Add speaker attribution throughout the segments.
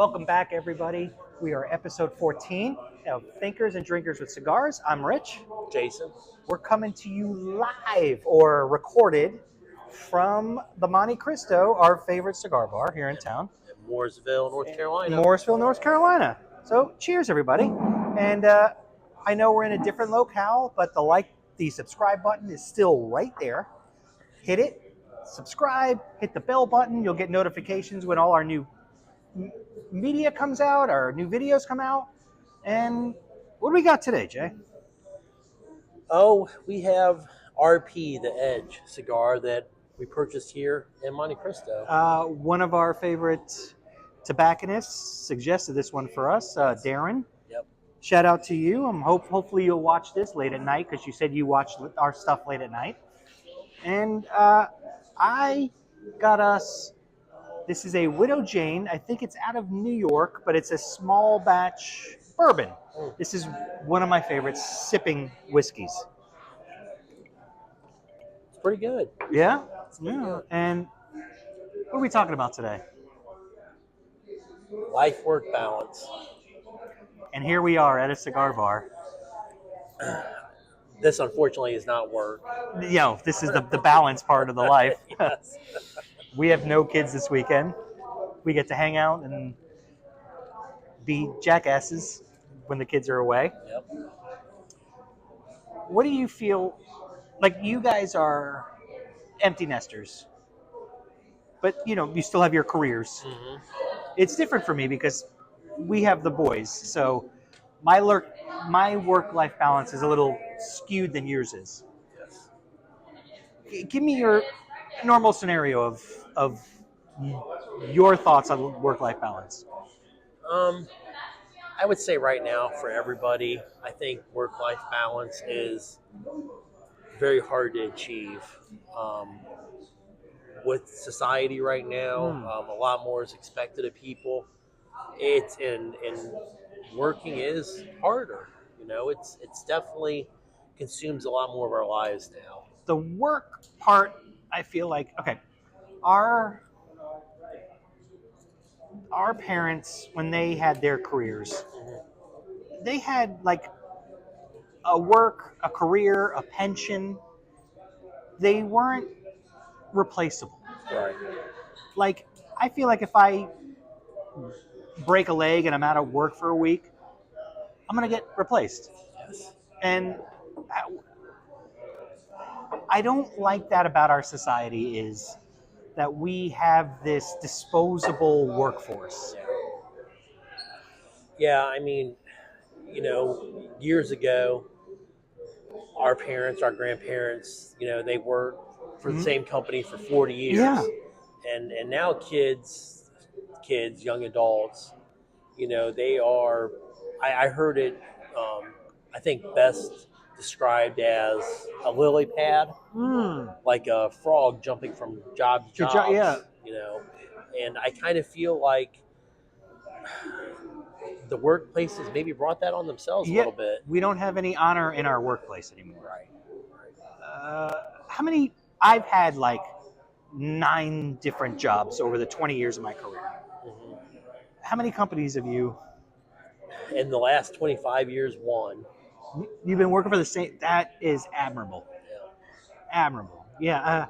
Speaker 1: Welcome back, everybody. We are episode 14 of Thinkers and Drinkers with Cigars. I'm Rich.
Speaker 2: Jason.
Speaker 1: We're coming to you live or recorded from the Montecristo, our favorite cigar bar here in town.
Speaker 2: In Mooresville, North Carolina.
Speaker 1: Mooresville, North Carolina. So cheers, everybody. And I know we're in a different locale, but the subscribe button is still right there. Hit it, subscribe, hit the bell button. You'll get notifications when all our new media comes out, our new videos come out. And what do we got today, Jay?
Speaker 2: Oh, we have RP, the Edge cigar that we purchased here in Montecristo.
Speaker 1: One of our favorite tobacconists suggested this one for us, Darren.
Speaker 2: Yep.
Speaker 1: Shout out to you. Hopefully you'll watch this late at night because you said you watched our stuff late at night. And I got us, this is a Widow Jane. I think it's out of New York, but it's a small batch bourbon. This is one of my favorite sipping whiskeys.
Speaker 2: It's pretty good.
Speaker 1: Yeah?
Speaker 2: Pretty good.
Speaker 1: And what are we talking about today?
Speaker 2: Life-work balance.
Speaker 1: And here we are at a cigar bar.
Speaker 2: This, unfortunately, is not work.
Speaker 1: You know, this is the balance part of the life.
Speaker 2: Yes.
Speaker 1: We have no kids this weekend. We get to hang out and be jackasses when the kids are away.
Speaker 2: Yep.
Speaker 1: What do you feel like? You guys are empty nesters, but you still have your careers.
Speaker 2: Mm-hmm.
Speaker 1: It's different for me because we have the boys, so my work-life balance is a little skewed than yours is.
Speaker 2: Yes.
Speaker 1: Give me your normal scenario of your thoughts on work-life balance.
Speaker 2: I would say right now for everybody, I think work-life balance is very hard to achieve. With society right now, a lot more is expected of people. It's and working is harder. It's definitely consumes a lot more of our lives now.
Speaker 1: The work part, I feel like, okay, our parents, when they had their careers, they had like a career, a pension. They weren't replaceable.
Speaker 2: Right.
Speaker 1: Like, I feel like if I break a leg and I'm out of work for a week, I'm going to get replaced.
Speaker 2: Yes.
Speaker 1: And I don't like that about our society is that we have this disposable workforce.
Speaker 2: Yeah, I mean, years ago, our parents, our grandparents, they worked for the same company for 40 years.
Speaker 1: Yeah.
Speaker 2: And now kids, young adults, they are, I heard it, I think best described as a lily pad, like a frog jumping from job to job.
Speaker 1: Yeah.
Speaker 2: And I kind of feel like the workplaces maybe brought that on themselves a little bit.
Speaker 1: We don't have any honor in our workplace anymore.
Speaker 2: Right.
Speaker 1: How many? I've had like 9 different jobs over the 20 years of my career.
Speaker 2: Mm-hmm.
Speaker 1: How many companies have you?
Speaker 2: In the last 25 years, one.
Speaker 1: You've been working for the same. That is admirable.
Speaker 2: Yeah.
Speaker 1: Admirable. Yeah.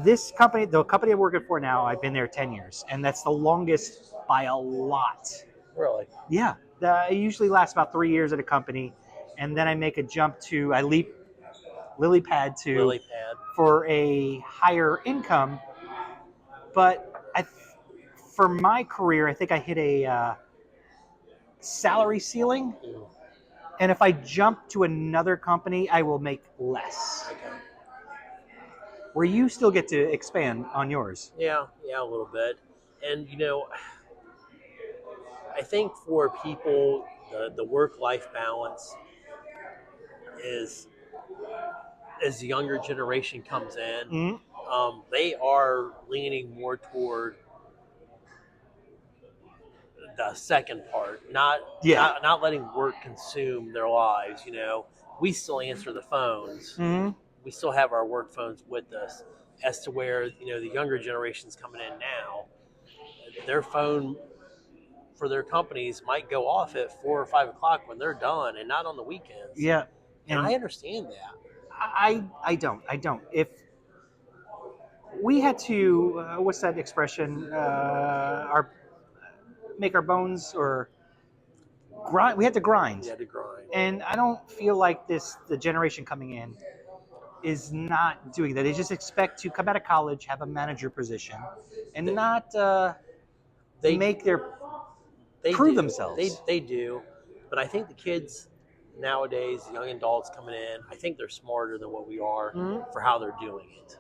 Speaker 1: This company, the company I'm working for now, I've been there 10 years, and that's the longest by a lot.
Speaker 2: Really?
Speaker 1: Yeah. I usually last about 3 years at a company, and then I make a jump I leap lily pad for a higher income. But for my career, I think I hit a salary ceiling.
Speaker 2: Mm.
Speaker 1: And if I jump to another company, I will make less.
Speaker 2: Okay.
Speaker 1: Where you still get to expand on yours.
Speaker 2: Yeah, a little bit. And, I think for people, the work-life balance is, as the younger generation comes in, they are leaning more toward the second part, not letting work consume their lives. We still answer the phones.
Speaker 1: Mm-hmm.
Speaker 2: We still have our work phones with us. As to where the younger generation's coming in now, their phone for their companies might go off at 4 or 5 o'clock when they're done, and not on the weekends.
Speaker 1: Yeah,
Speaker 2: And
Speaker 1: and
Speaker 2: I understand that.
Speaker 1: I don't. If we had to, what's that expression? Our make our bones or grind. We had to grind,
Speaker 2: You had to grind.
Speaker 1: and I don't feel like the generation coming in is not doing that. They just expect to come out of college, have a manager position, and
Speaker 2: They
Speaker 1: not
Speaker 2: they,
Speaker 1: make their
Speaker 2: they
Speaker 1: prove
Speaker 2: do.
Speaker 1: themselves.
Speaker 2: They do. But I think the kids nowadays, young adults coming in, I think they're smarter than what we are
Speaker 1: Mhm.
Speaker 2: for how they're doing it.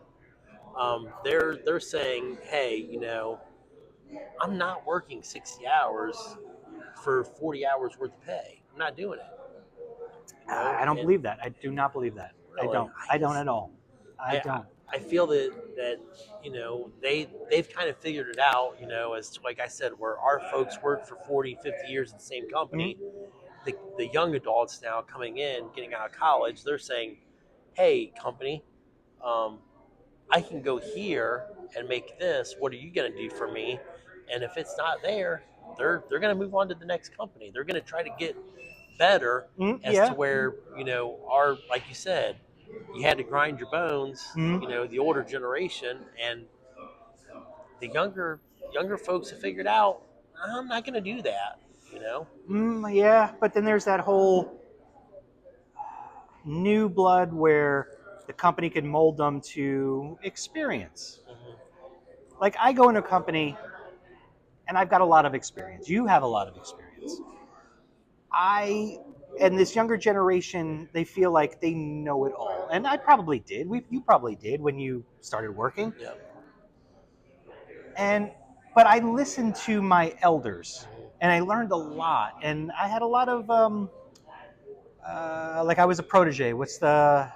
Speaker 2: They're saying, hey, I'm not working 60 hours for 40 hours worth of pay. I'm not doing it.
Speaker 1: I don't
Speaker 2: And
Speaker 1: believe that. I do not believe that. I
Speaker 2: really,
Speaker 1: don't. I don't at all. I
Speaker 2: I, I
Speaker 1: don't.
Speaker 2: I feel that they've kind of figured it out. As like I said, where our folks worked for 40, 50 years in the same company.
Speaker 1: Mhm.
Speaker 2: The young adults now coming in, getting out of college, they're saying, "Hey, company, um, I can go here and make this. What are you going to do for me?" And if it's not there, they're going to move on to the next company. They're going to try to get better as to
Speaker 1: Yeah.
Speaker 2: where our, like you said, you had to grind your bones.
Speaker 1: Mhm.
Speaker 2: The older generation and the younger folks have figured out, I'm not going to do that.
Speaker 1: Yeah, but then there's that whole new blood where the company can mold them to experience.
Speaker 2: Mm-hmm.
Speaker 1: Like I go into a company and I've got a lot of experience. You have a lot of experience. I and this younger generation, they feel like they know it all, and I probably did. You probably did when you started working,
Speaker 2: Yep.
Speaker 1: and but I listened to my elders,
Speaker 2: Mm-hmm.
Speaker 1: and I learned a lot, and I had a lot of like I was a protege. What's the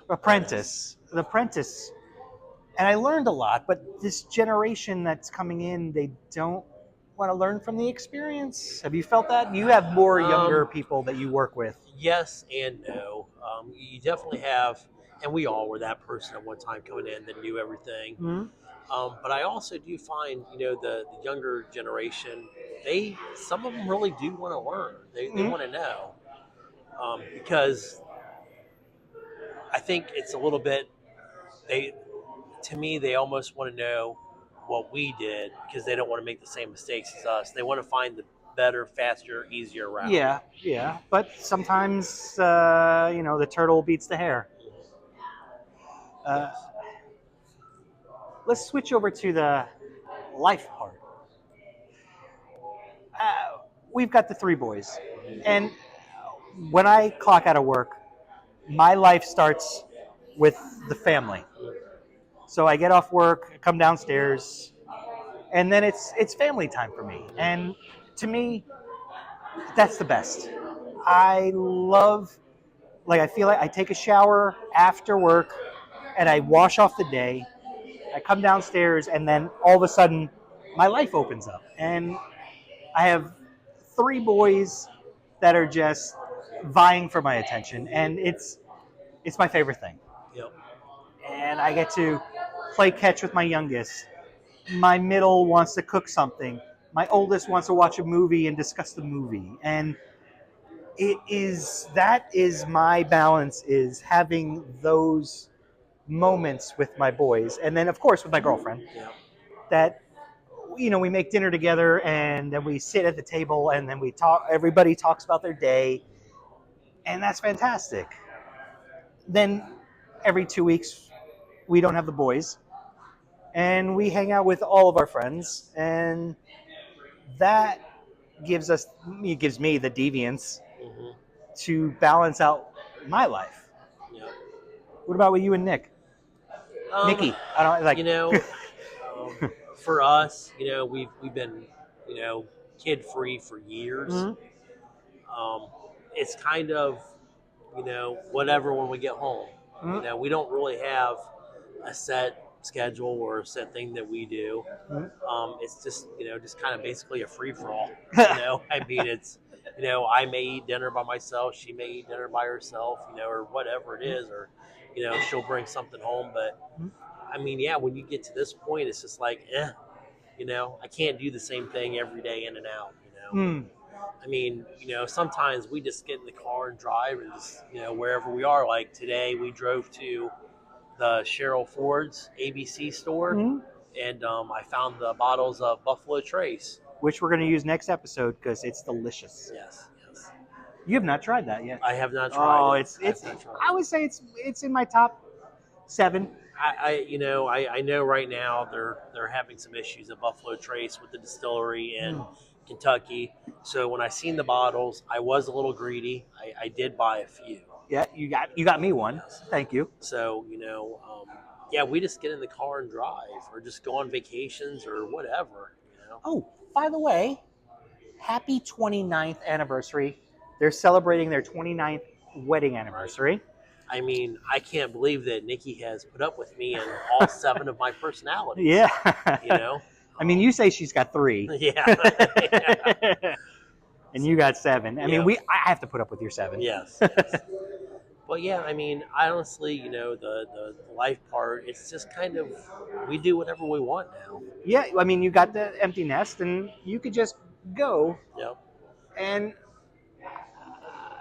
Speaker 1: apprentice? The apprentice, and I learned a lot. But this generation that's coming in, they don't want to learn from the experience. Have you felt that? You have more younger
Speaker 2: Um,
Speaker 1: people that you work with.
Speaker 2: yes and no. You definitely have, and we all were that person at one time coming in that knew everything.
Speaker 1: Mhm.
Speaker 2: But I also do find, the younger generation, some of them really do want to learn. They
Speaker 1: Mhm.
Speaker 2: want to know, because I think it's a little bit, they to me, they almost want to know what we did because they don't want to make the same mistakes as us. They want to find the better, faster, easier route.
Speaker 1: Yeah, yeah, but sometimes the turtle beats the hare. Uh,
Speaker 2: Yes.
Speaker 1: let's switch over to the life part. We've got the three boys, and when I clock out of work, my life starts with the family. So I get off work, come downstairs, and then it's family time for me. And to me, that's the best. I love like I feel like I take a shower after work and I wash off the day. I come downstairs and then all of a sudden my life opens up and I have three boys that are just vying for my attention and it's my favorite thing.
Speaker 2: Yep.
Speaker 1: And I get to play catch with my youngest. My middle wants to cook something. My oldest wants to watch a movie and discuss the movie. And that is my balance is having those moments with my boys and then of course with my girlfriend
Speaker 2: Yep.
Speaker 1: that we make dinner together and then we sit at the table and then we talk everybody talks about their day and that's fantastic. Then every 2 weeks we don't have the boys and we hang out with all of our friends
Speaker 2: Yes.
Speaker 1: and that it gives me the deviance
Speaker 2: Mm-hmm.
Speaker 1: to balance out my life.
Speaker 2: Yep.
Speaker 1: What about with you and
Speaker 2: Um,
Speaker 1: Nikki? I don't like
Speaker 2: you know, for us, we've been, kid free for years.
Speaker 1: Mhm.
Speaker 2: Um, it's kind of, whatever when we get home.
Speaker 1: Mhm.
Speaker 2: We don't really have a set schedule or a set thing that we do.
Speaker 1: Mhm.
Speaker 2: It's just kind of basically a free for all. I mean, it's, I may eat dinner by myself, she may eat dinner by herself, or whatever it is, or, she'll bring something home. But I mean, yeah, when you get to this point, it's just like, You know, I can't do the same thing every day in and out. You know,
Speaker 1: Mm.
Speaker 2: I mean, you know, sometimes we just get in the car and drive and just, you know, wherever we are. Like today, we drove to the Cheryl Ford's ABC store,
Speaker 1: Mm.
Speaker 2: and I found the bottles of Buffalo Trace.
Speaker 1: Which we're going to use next episode because it's delicious.
Speaker 2: Yes, yes.
Speaker 1: You have not tried that yet.
Speaker 2: I have not tried
Speaker 1: Oh,
Speaker 2: it.
Speaker 1: it's
Speaker 2: I have
Speaker 1: it's.
Speaker 2: not tried
Speaker 1: I
Speaker 2: it.
Speaker 1: would say it's in my top 7.
Speaker 2: You know, I know right now they're having some issues at Buffalo Trace with the distillery in
Speaker 1: Mm.
Speaker 2: Kentucky. So when I seen the bottles, I was a little greedy. I did buy a few.
Speaker 1: Yeah, you got me one.
Speaker 2: Yes.
Speaker 1: Thank you.
Speaker 2: So you know, yeah, we just get in the car and drive, or just go on vacations or whatever. You know.
Speaker 1: Oh, by the way, happy 29th anniversary. They're celebrating their 29th wedding anniversary.
Speaker 2: I mean, I can't believe that Nikki has put up with me and all 7 of my personalities.
Speaker 1: Yeah.
Speaker 2: You know.
Speaker 1: I mean, you say she's got 3.
Speaker 2: Yeah. Yeah.
Speaker 1: And you got 7. I mean,
Speaker 2: Yeah.
Speaker 1: I have to put up with your 7.
Speaker 2: Yes. Yes. But yeah, I mean, I honestly, you know, the life part, it's just kind of, we do whatever we want now.
Speaker 1: Yeah, I mean, you got the empty nest, and you could just go.
Speaker 2: Yep.
Speaker 1: And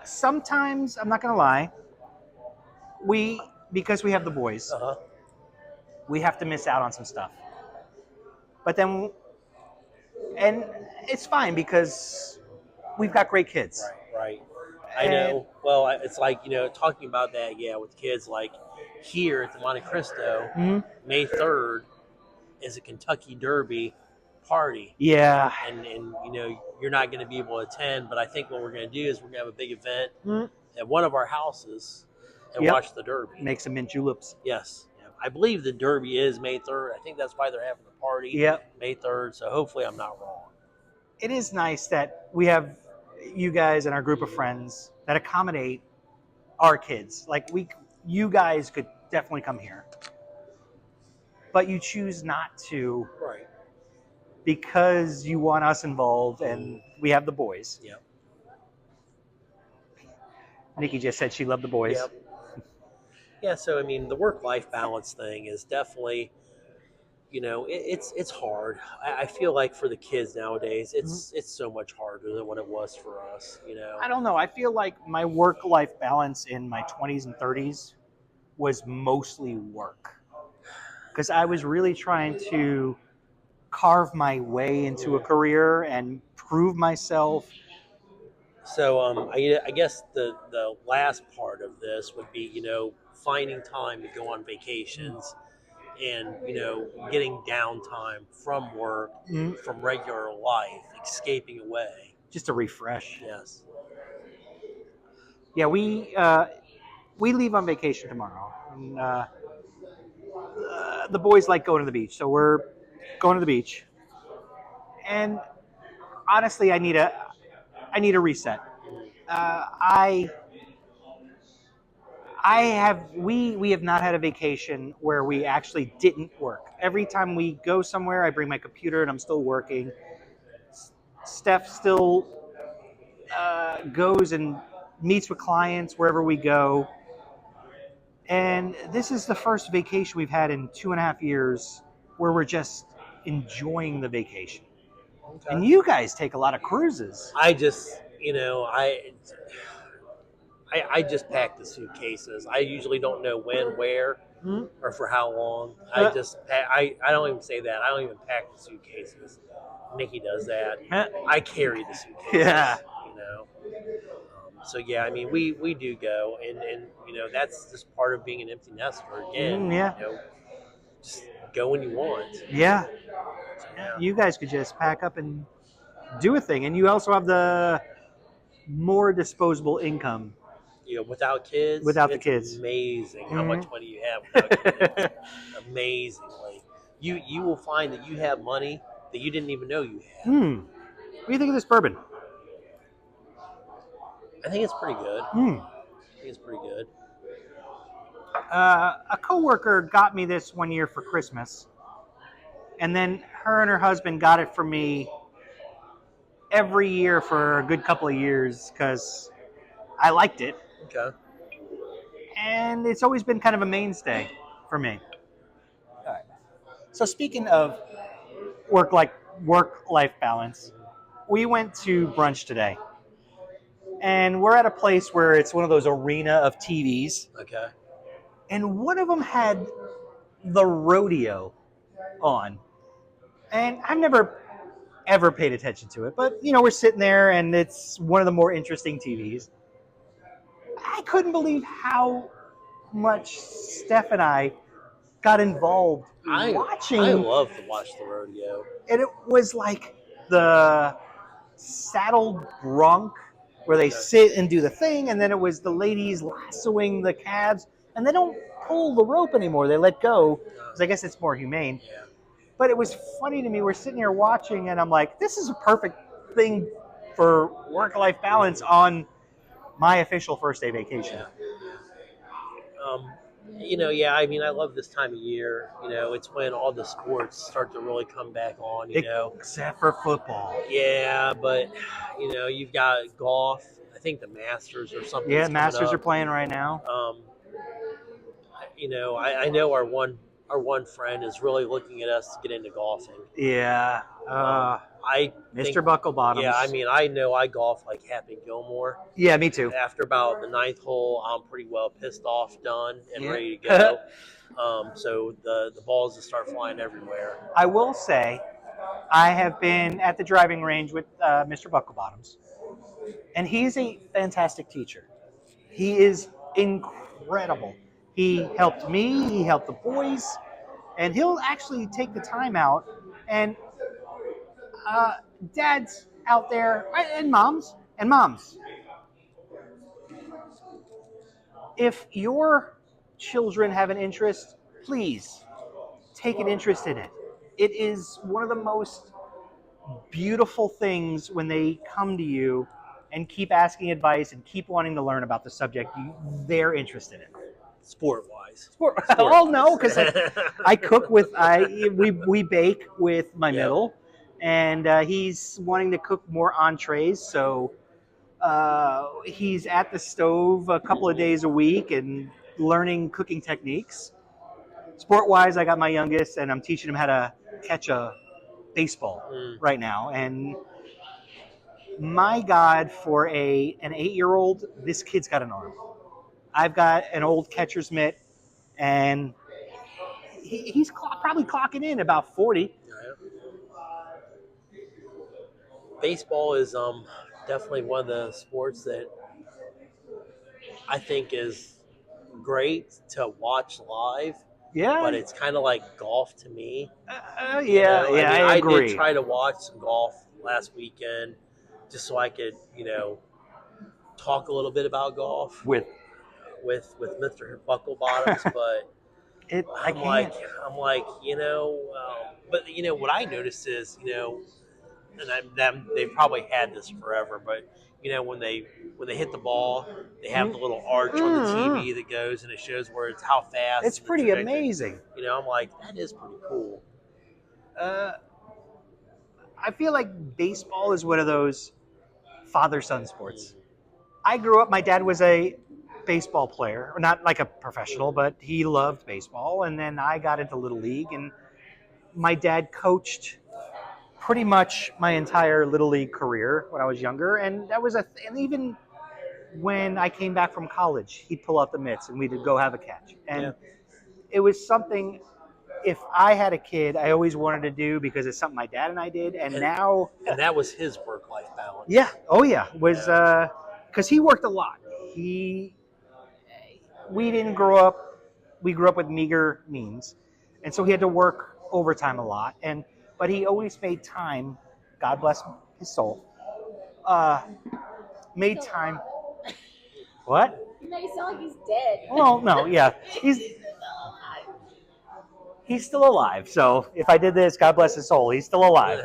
Speaker 1: sometimes, I'm not gonna lie, because we have the boys,
Speaker 2: Uh huh.
Speaker 1: we have to miss out on some stuff. But then, and it's fine because we've got great kids.
Speaker 2: Right. Right. I know. Well, it's like, you know, talking about that, yeah, with kids, like here at the Monte Cristo,
Speaker 1: Mhm.
Speaker 2: May 3rd is a Kentucky Derby party.
Speaker 1: Yeah.
Speaker 2: And you know, you're not going to be able to attend, but I think what we're going to do is we're going to have a big event
Speaker 1: Mhm.
Speaker 2: at one of our houses and
Speaker 1: Yep.
Speaker 2: watch the Derby.
Speaker 1: Make some mint juleps.
Speaker 2: Yes. Yeah. I believe the Derby is May 3rd. I think that's why they're having the party.
Speaker 1: Yep.
Speaker 2: May 3rd. So hopefully I'm not wrong.
Speaker 1: It is nice that we have you guys and our group of friends that accommodate our kids. Like you guys could definitely come here, but you choose not to
Speaker 2: Right.
Speaker 1: because you want us involved, and we have the boys.
Speaker 2: Yep.
Speaker 1: Nikki just said she loved the boys.
Speaker 2: Yep. Yeah. So I mean, the work-life balance thing is definitely, you know, it's hard. I feel like for the kids nowadays, it's so much harder than what it was for us. You know.
Speaker 1: I don't know. I feel like my work-life balance in my 20s and 30s was mostly work because I was really trying to carve my way into a career and prove myself.
Speaker 2: So I guess the last part of this would be, you know, finding time to go on vacations and, you know, getting downtime from work,
Speaker 1: Mhm.
Speaker 2: from regular life, escaping away.
Speaker 1: Just to refresh.
Speaker 2: Yes.
Speaker 1: Yeah, we leave on vacation tomorrow. And, the boys like going to the beach, so we're going to the beach. And honestly, I need a reset. I we have not had a vacation where we actually didn't work. Every time we go somewhere, I bring my computer and I'm still working. Steph still goes and meets with clients wherever we go. And this is the first vacation we've had in 2.5 years where we're just enjoying the vacation.
Speaker 2: Okay.
Speaker 1: And you guys take a lot of cruises.
Speaker 2: I just, you know, I just pack the suitcases. I usually don't know when, where,
Speaker 1: Mhm.
Speaker 2: or for how long. I don't even say that. I don't even pack the suitcases. Nikki does that. I carry the suitcases.
Speaker 1: Yeah.
Speaker 2: You know. So yeah, I mean, we do go, and you know, that's just part of being an empty nester. Again,
Speaker 1: Yeah.
Speaker 2: you know, just go when you want.
Speaker 1: Yeah.
Speaker 2: So, yeah.
Speaker 1: You guys could just pack up and do a thing. And you also have the more disposable income.
Speaker 2: You know, without kids,
Speaker 1: Without the
Speaker 2: it's
Speaker 1: kids.
Speaker 2: amazing how
Speaker 1: Mhm.
Speaker 2: much money you have without kids. Amazingly, you will find that you have money that you didn't even know you had.
Speaker 1: What do you think of this bourbon?
Speaker 2: I think it's pretty good. I think it's pretty good.
Speaker 1: A coworker got me this one year for Christmas, and then her and her husband got it for me every year for a good couple of years because I liked it,
Speaker 2: Okay.
Speaker 1: and it's always been kind of a mainstay for me. All right. So speaking of work-life balance. We went to brunch today, and we're at a place where it's one of those arena of TVs,
Speaker 2: Okay.
Speaker 1: and one of them had the rodeo on, and I've never ever paid attention to it, but we're sitting there, and it's one of the more interesting TVs. I couldn't believe how much Steph and I got involved
Speaker 2: I
Speaker 1: watching,
Speaker 2: love to watch the rodeo.
Speaker 1: and it was like the saddled bronc where they
Speaker 2: Okay.
Speaker 1: sit and do the thing, and then it was the ladies lassoing the calves, and they don't pull the rope anymore, they let go because I guess it's more humane.
Speaker 2: Yeah.
Speaker 1: But it was funny to me, we're sitting here watching, and I'm like, this is a perfect thing for work-life balance on my official first day vacation.
Speaker 2: Yeah. Yeah, I mean, I love this time of year. It's when all the sports start to really come back on,
Speaker 1: Except for football.
Speaker 2: Yeah, but, you've got golf. I think the Masters or something's
Speaker 1: Yeah,
Speaker 2: coming
Speaker 1: Masters are
Speaker 2: up.
Speaker 1: playing right now.
Speaker 2: I know our one friend is really looking at us to get into golfing.
Speaker 1: Yeah.
Speaker 2: I think,
Speaker 1: Mr. Bucklebottoms.
Speaker 2: yeah, I mean, I know I golf like Happy Gilmore.
Speaker 1: Yeah, me too.
Speaker 2: After about the ninth hole, I'm pretty well pissed off, done, and
Speaker 1: Yeah.
Speaker 2: ready to go. So the balls just start flying everywhere.
Speaker 1: I will say, I have been at the driving range with Mr. Bucklebottoms, and he's a fantastic teacher. He is incredible. He helped me, he helped the boys, and he'll actually take the time out. And dads out there, and moms, if your children have an interest, please take an interest in it. It is one of the most beautiful things when they come to you and keep asking advice and keep wanting to learn about the subject they're interested in.
Speaker 2: Sport-wise.
Speaker 1: Well, no, because I cook with we bake with my
Speaker 2: Yep.
Speaker 1: middle, and he's wanting to cook more entrees, so he's at the stove a couple of days a week and learning cooking techniques. Sport-wise, I got my youngest, and I'm teaching him how to catch a baseball right now. And my God, for an 8-year-old, this kid's got an arm. I've got an old catcher's mitt, and he's probably clocking in about 40.
Speaker 2: Baseball is definitely one of the sports that I think is great to watch live.
Speaker 1: Yeah.
Speaker 2: But it's kind of like golf to me.
Speaker 1: Yeah, I agree.
Speaker 2: I did try to watch some golf last weekend just so I could, talk a little bit about golf
Speaker 1: with
Speaker 2: Mr. Bucklebottoms, but I'm like, but what I noticed is, and they've probably had this forever, but when they hit the ball, they have the little arch on the TV that goes and it shows where it's how fast.
Speaker 1: It's pretty amazing.
Speaker 2: I'm like, that is pretty cool.
Speaker 1: I feel like baseball is one of those father-son sports. I grew up, my dad was a baseball player, or not like a professional, but he loved baseball. And then I got into Little League, and my dad coached pretty much my entire Little League career when I was younger. And that was and even when I came back from college, he'd pull out the mitts and we'd go have a catch. And it was something, if I had a kid, I always wanted to do because it's something my dad and I did. And now.
Speaker 2: And that was his work-life balance.
Speaker 1: Yeah. Oh, yeah. Was because he worked a lot. We grew up with meager means, and so he had to work overtime a lot. But he always made time. God bless his soul. Made time. What?
Speaker 3: You make it sound like he's dead.
Speaker 1: Well, no, yeah, he's still alive. So if I did this, God bless his soul, he's still alive.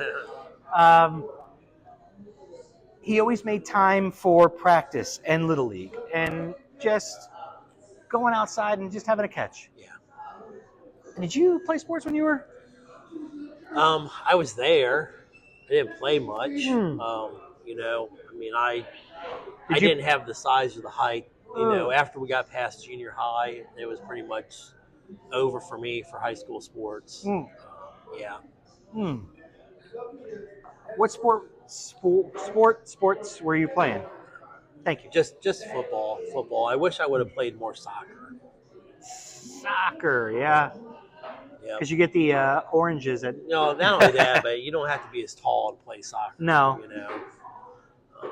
Speaker 1: He always made time for practice and Little League and just going outside and just having a catch.
Speaker 2: Yeah.
Speaker 1: Did you play sports when you were?
Speaker 2: I was there. I didn't play much. I didn't have the size or the height. After we got past junior high, it was pretty much over for me for high school sports. Yeah.
Speaker 1: What sports were you playing? Thank you.
Speaker 2: Just football. I wish I would have played more soccer.
Speaker 1: Soccer, yeah,
Speaker 2: Yep.
Speaker 1: because you get the oranges at.
Speaker 2: No, not only that, but you don't have to be as tall to play soccer.
Speaker 1: No.
Speaker 2: You know. Um,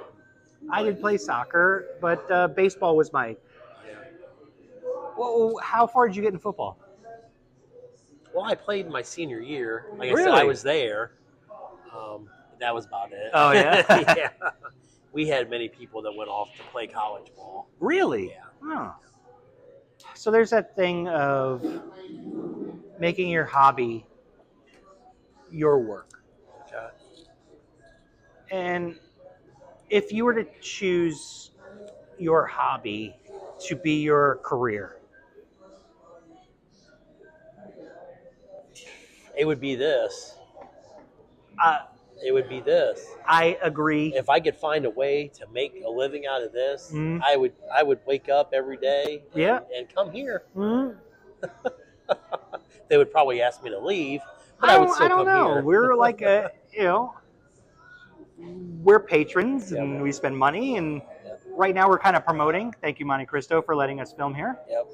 Speaker 1: I did
Speaker 2: but,
Speaker 1: play soccer, but baseball was my.
Speaker 2: yeah.
Speaker 1: Well, how far did you get in football?
Speaker 2: Well, I played my senior year. Like I said, I
Speaker 1: Really?
Speaker 2: was there. But that was about it.
Speaker 1: Oh yeah.
Speaker 2: Yeah. We had many people that went off to play college ball.
Speaker 1: Really?
Speaker 2: Yeah.
Speaker 1: Oh. So there's that thing of making your hobby your work.
Speaker 2: Okay.
Speaker 1: And if you were to choose your hobby to be your career,
Speaker 2: It would be this.
Speaker 1: uh,
Speaker 2: It would be this.
Speaker 1: I agree.
Speaker 2: If I could find a way to make a living out of this,
Speaker 1: Mm.
Speaker 2: I would wake up every day
Speaker 1: Yeah.
Speaker 2: and come here.
Speaker 1: Mm.
Speaker 2: They would probably ask me to leave, but I would still
Speaker 1: I don't
Speaker 2: come
Speaker 1: know.
Speaker 2: here.
Speaker 1: We're like we're patrons and
Speaker 2: Yep.
Speaker 1: we spend money. And
Speaker 2: Yep.
Speaker 1: right now we're kind of promoting. Thank you, Monte Cristo, for letting us film here.
Speaker 2: Yep.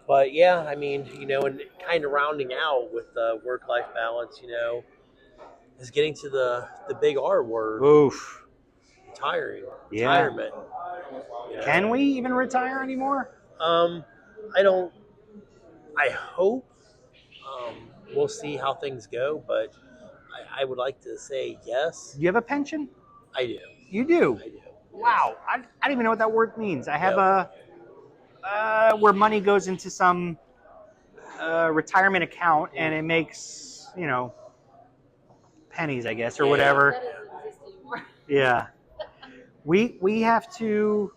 Speaker 2: But yeah, I mean, and kind of rounding out with the work-life balance, is getting to the big R word,
Speaker 1: Oof.
Speaker 2: retiring,
Speaker 1: Yeah.
Speaker 2: retirement.
Speaker 1: Can we even retire anymore?
Speaker 2: I don't. I hope. We'll see how things go, but I would like to say yes.
Speaker 1: Do you have a pension?
Speaker 2: I do.
Speaker 1: You do?
Speaker 2: I do.
Speaker 1: Wow. I don't even know what that word means. I have
Speaker 2: Yep.
Speaker 1: where money goes into some retirement account and it makes, pennies, I guess, or
Speaker 2: Yeah.
Speaker 1: whatever.
Speaker 3: That doesn't exist anymore.
Speaker 1: Yeah. We have to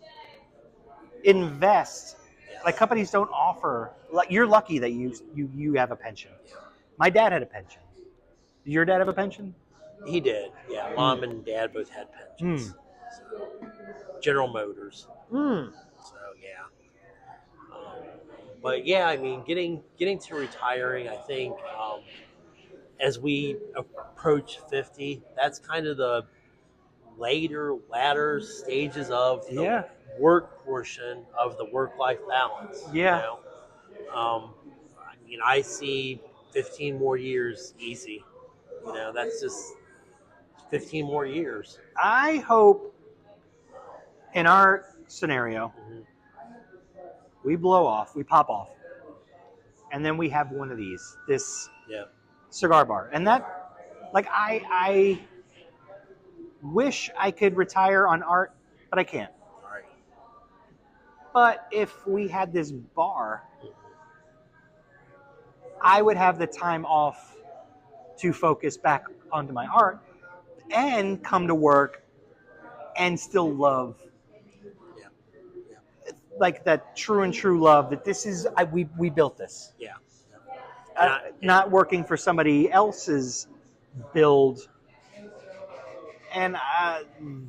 Speaker 1: invest. Like companies don't offer. Like you're lucky that you have a pension. My dad had a pension. Did your dad have a pension?
Speaker 2: He did. Yeah. Mom and dad both had pensions. So, General Motors.
Speaker 1: Mm.
Speaker 2: So yeah. But yeah, I mean, getting to retiring, I think as we approach 50, that's kind of the latter stages of the
Speaker 1: Yeah.
Speaker 2: work portion of the work-life balance.
Speaker 1: Yeah.
Speaker 2: I mean, I see 15 more years easy. That's just 15 more years.
Speaker 1: I hope in our scenario
Speaker 2: Mm-hmm.
Speaker 1: we pop off, and then we have one of this
Speaker 2: Yeah.
Speaker 1: cigar bar, and that, like, I wish I could retire on art, but I can't.
Speaker 2: All right.
Speaker 1: But if we had this bar, I would have the time off to focus back onto my art and come to work and still love,
Speaker 2: Yeah. Yeah.
Speaker 1: like that true love that this is, we built this.
Speaker 2: Yeah. Yeah.
Speaker 1: Not working for somebody else's build, and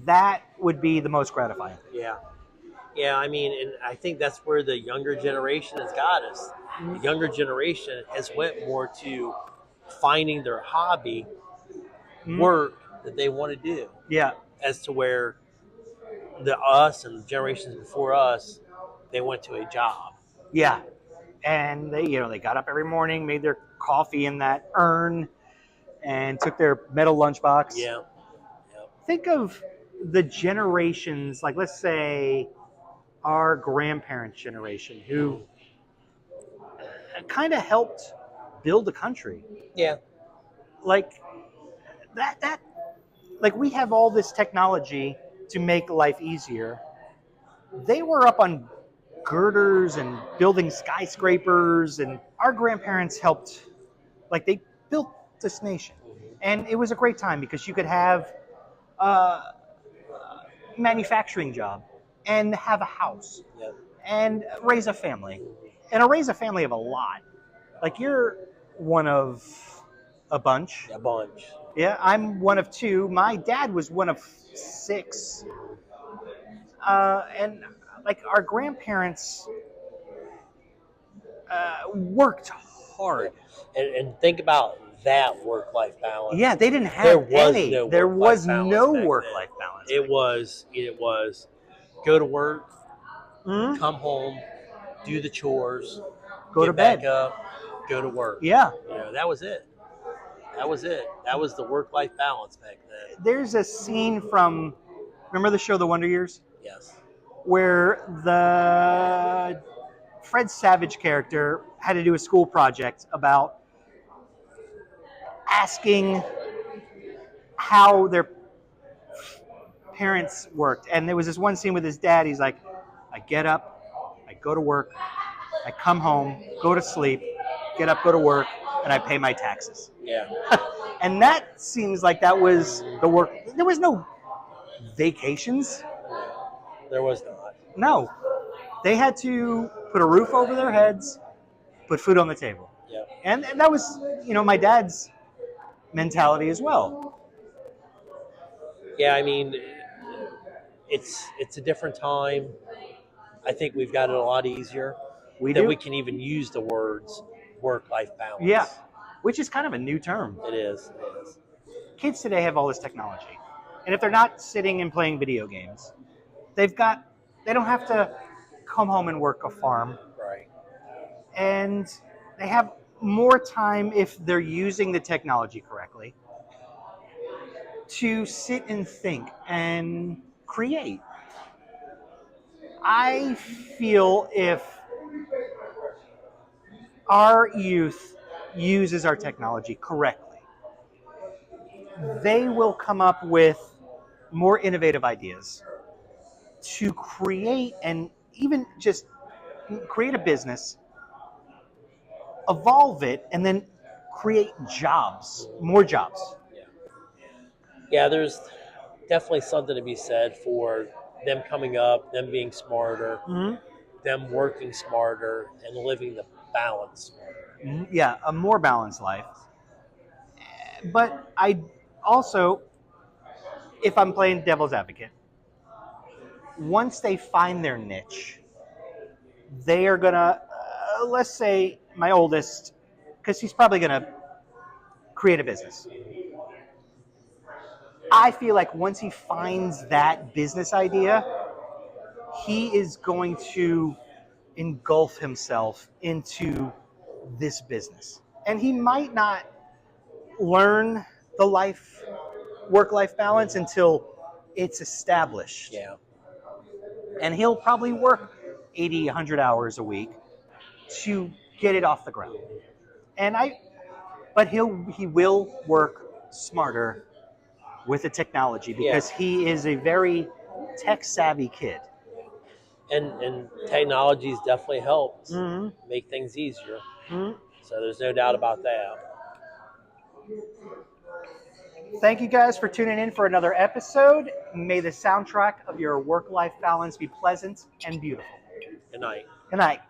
Speaker 1: that would be the most gratifying.
Speaker 2: Yeah. Yeah, I mean, and I think that's where the younger generation has got us. The younger generation has went more to finding their hobby work that they want to do,
Speaker 1: Yeah,
Speaker 2: as to where us and the generations before us, they went to a job.
Speaker 1: yeah, and they got up every morning, made their coffee in that urn, and took their metal lunchbox.
Speaker 2: Yeah. Yep.
Speaker 1: Think of the generations, like let's say our grandparents' generation, who kind of helped build the country.
Speaker 2: Yeah.
Speaker 1: Like that like we have all this technology to make life easier. They were up on girders and building skyscrapers, and our grandparents helped, like they built this nation. And it was a great time because you could have a manufacturing job and have a house
Speaker 2: Yep.
Speaker 1: and raise a family, and raise a family of a lot. Like you're one of a bunch.
Speaker 2: A bunch.
Speaker 1: Yeah, I'm one of two. My dad was one of 6. And like our grandparents worked hard.
Speaker 2: And think about that work-life balance.
Speaker 1: Yeah, they didn't have
Speaker 2: There was
Speaker 1: any.
Speaker 2: no
Speaker 1: There
Speaker 2: work-life
Speaker 1: was
Speaker 2: balance
Speaker 1: no
Speaker 2: back
Speaker 1: work-life
Speaker 2: then.
Speaker 1: balance.
Speaker 2: It was go to work,
Speaker 1: Mhm.
Speaker 2: come home, do the chores,
Speaker 1: Go to
Speaker 2: get back
Speaker 1: bed.
Speaker 2: up, go to work.
Speaker 1: Yeah.
Speaker 2: That was it. That was it. That was the work-life balance back then.
Speaker 1: There's a scene from, remember the show The Wonder Years?
Speaker 2: Yes.
Speaker 1: Where the Fred Savage character had to do a school project about asking how their parents worked. And there was this one scene with his dad. He's like, I get up, I go to work, I come home, go to sleep, get up, go to work, and I pay my taxes.
Speaker 2: Yeah.
Speaker 1: And that seems like that was the work. There was no vacations.
Speaker 2: There was not.
Speaker 1: No. They had to put a roof over their heads, put food on the table.
Speaker 2: Yeah.
Speaker 1: And that was, my dad's mentality as well.
Speaker 2: Yeah, I mean, it's a different time. I think we've got it a lot easier
Speaker 1: We
Speaker 2: that
Speaker 1: do.
Speaker 2: we can even use the words work-life balance.
Speaker 1: Yeah. Which is kind of a new term.
Speaker 2: It is. It is.
Speaker 1: Kids today have all this technology. And if they're not sitting and playing video games, they don't have to come home and work a farm.
Speaker 2: Right.
Speaker 1: And they have more time, if they're using the technology correctly, to sit and think and create. I feel if our youth uses our technology correctly, they will come up with more innovative ideas to create, and even just create a business, evolve it, and then create jobs, more jobs.
Speaker 2: Yeah, there's definitely something to be said for them coming up, them being smarter,
Speaker 1: Mm-hmm.
Speaker 2: them working smarter, and living the balance smarter.
Speaker 1: Yeah, a more balanced life. But I also, if I'm playing devil's advocate, once they find their niche, they are gonna, let's say my oldest, because he's probably gonna create a business. I feel like once he finds that business idea, he is going to engulf himself into this business. And he might not learn the work-life balance until it's established.
Speaker 2: Yeah.
Speaker 1: And he'll probably work 80, 100 hours a week to get it off the ground. But he will work smarter with the technology, because he is a very tech-savvy kid.
Speaker 2: And technology's definitely helped
Speaker 1: Mm-hmm.
Speaker 2: make things easier.
Speaker 1: Mm-hmm.
Speaker 2: So there's no doubt about that.
Speaker 1: Thank you guys for tuning in for another episode. May the soundtrack of your work-life balance be pleasant and beautiful.
Speaker 2: Good night.
Speaker 1: Good night.